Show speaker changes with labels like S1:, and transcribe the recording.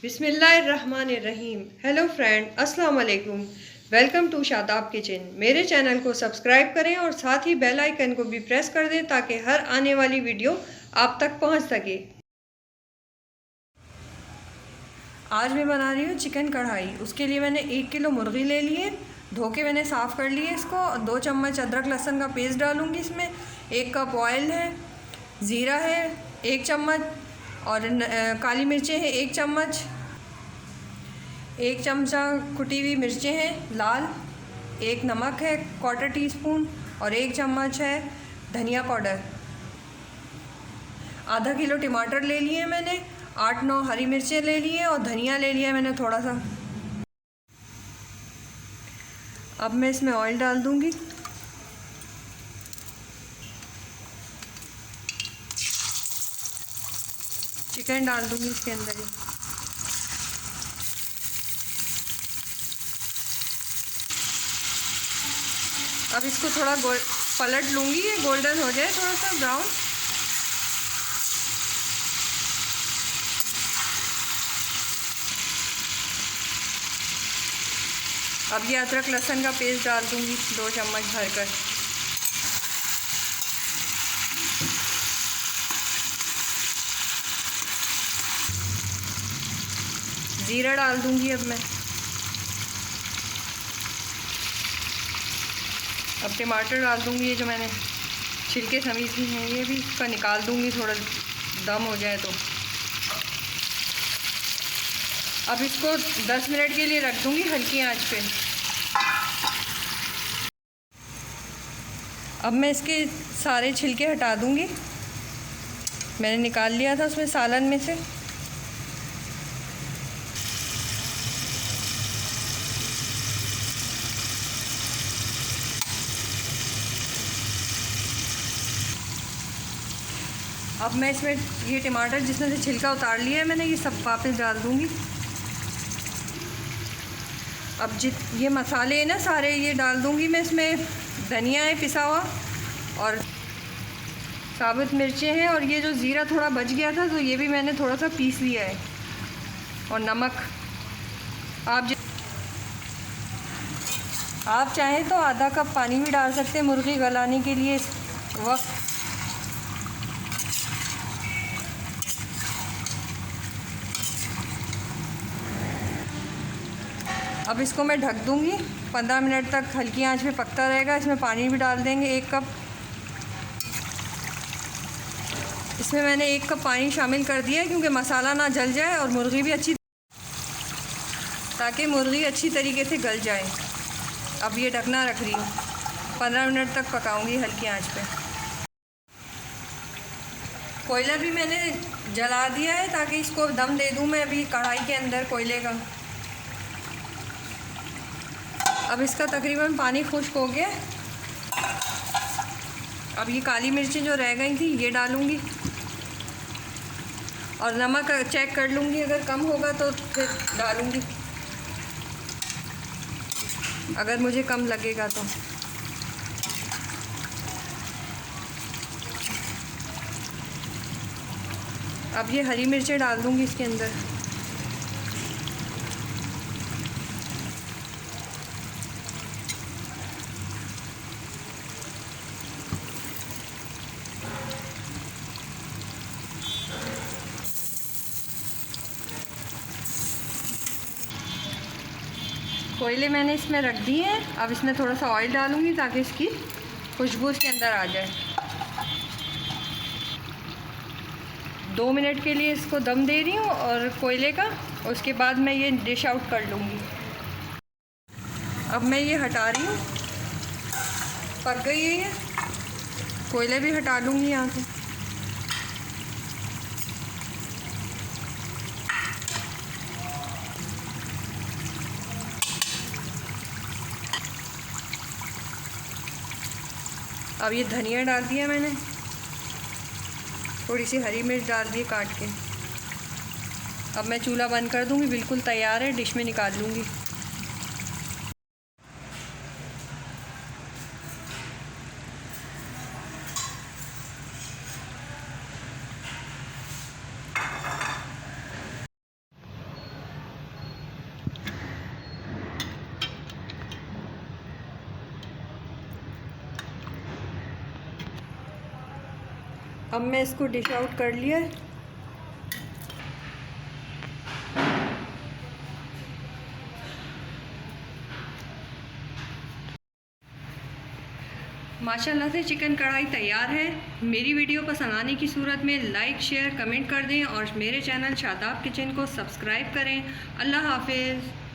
S1: बिस्मिल्लाहिर्रहमानिर्रहीम। Hello friend, अस्सलाम वालेकुम। Welcome to Shadab kitchen. मेरे चैनल को सब्सक्राइब करें और साथ ही बेल आइकन को भी प्रेस कर दें ताकि हर आने वाली वीडियो आप तक पहुंच सके। आज मैं बना रही हूँ चिकन कढ़ाई। उसके लिए मैंने 1 किलो मुर्गी ले ली है, धो के मैंने साफ़ कर लिए इसको। 2 चम्मच अदरक लहसुन का पेस्ट डालूँगी इसमें। 1 कप ऑयल है, ज़ीरा है 1 चम्मच और काली मिर्चें हैं 1 चम्मच, 1 चमचा कुटी हुई मिर्चें हैं लाल, 1 नमक है 1/4 टीस्पून और 1 चम्मच है धनिया पाउडर। आधा किलो टमाटर ले लिए मैंने, 8-9 हरी मिर्चें ले लिए और धनिया ले लिया मैंने थोड़ा सा। अब मैं इसमें ऑयल डाल दूंगी। चिकन डाल दूंगी इसके अंदर ही। अब इसको थोड़ा पलट लूँगी, ये गोल्डन हो जाए थोड़ा सा ब्राउन। अब ये अदरक लहसुन का पेस्ट डाल दूँगी 2 चम्मच भरकर। जीरा डाल दूँगी अब मैं। अब टमाटर डाल दूँगी, ये जो मैंने छिलके समेत की हैं ये भी इसका निकाल दूँगी थोड़ा दम हो जाए तो। अब इसको 10 मिनट के लिए रख दूँगी हल्की आंच पे। अब मैं इसके सारे छिलके हटा दूँगी, मैंने निकाल लिया था उसमें सालन में से। अब मैं इसमें ये टमाटर जिसमें से छिलका उतार लिया है मैंने, ये सब वापस डाल दूँगी। अब ये मसाले हैं ना सारे ये डाल दूँगी मैं इसमें। धनिया है पिसा हुआ और साबुत मिर्चें हैं और ये जो ज़ीरा थोड़ा बच गया था तो ये भी मैंने थोड़ा सा पीस लिया है। और नमक आप चाहें तो आधा कप पानी भी डाल सकते हैं मुर्गी गलाने के लिए इस वक्त। अब इसको मैं ढक दूँगी 15 मिनट तक, हल्की आंच पे पकता रहेगा। इसमें पानी भी डाल देंगे 1 कप। इसमें मैंने 1 कप पानी शामिल कर दिया है क्योंकि मसाला ना जल जाए और मुर्गी भी ताकि मुर्गी अच्छी तरीके से गल जाए। अब ये ढकना रख रही हूँ, 15 मिनट तक पकाऊंगी हल्की आंच पे। कोयला भी मैंने जला दिया है ताकि इसको दम दे दूँ मैं अभी कढ़ाई के अंदर कोयले का। अब इसका तकरीबन पानी खुश्क हो गया। अब ये काली मिर्चें जो रह गई थी ये डालूँगी और नमक चेक कर लूँगी, अगर कम होगा तो फिर डालूँगी, अगर मुझे कम लगेगा तो। अब ये हरी मिर्चें डाल दूँगी इसके अंदर। कोयले मैंने इसमें रख दिए हैं। अब इसमें थोड़ा सा ऑयल डालूँगी ताकि इसकी खुशबू इसके अंदर आ जाए। 2 मिनट के लिए इसको दम दे रही हूँ और कोयले का, उसके बाद मैं ये डिश आउट कर लूँगी। अब मैं ये हटा रही हूँ, पक गई है ये। कोयले भी हटा लूँगी यहाँ से। अब ये धनिया डाल दिया मैंने, थोड़ी सी हरी मिर्च डाल दी काट के। अब मैं चूल्हा बंद कर दूँगी, बिल्कुल तैयार है, डिश में निकाल लूँगी। अब मैं इसको डिश आउट कर लिया। माशाल्लाह से चिकन कढ़ाई तैयार है। मेरी वीडियो पसंद आने की सूरत में लाइक शेयर कमेंट कर दें और मेरे चैनल शादाब किचन को सब्सक्राइब करें। अल्लाह हाफिज़।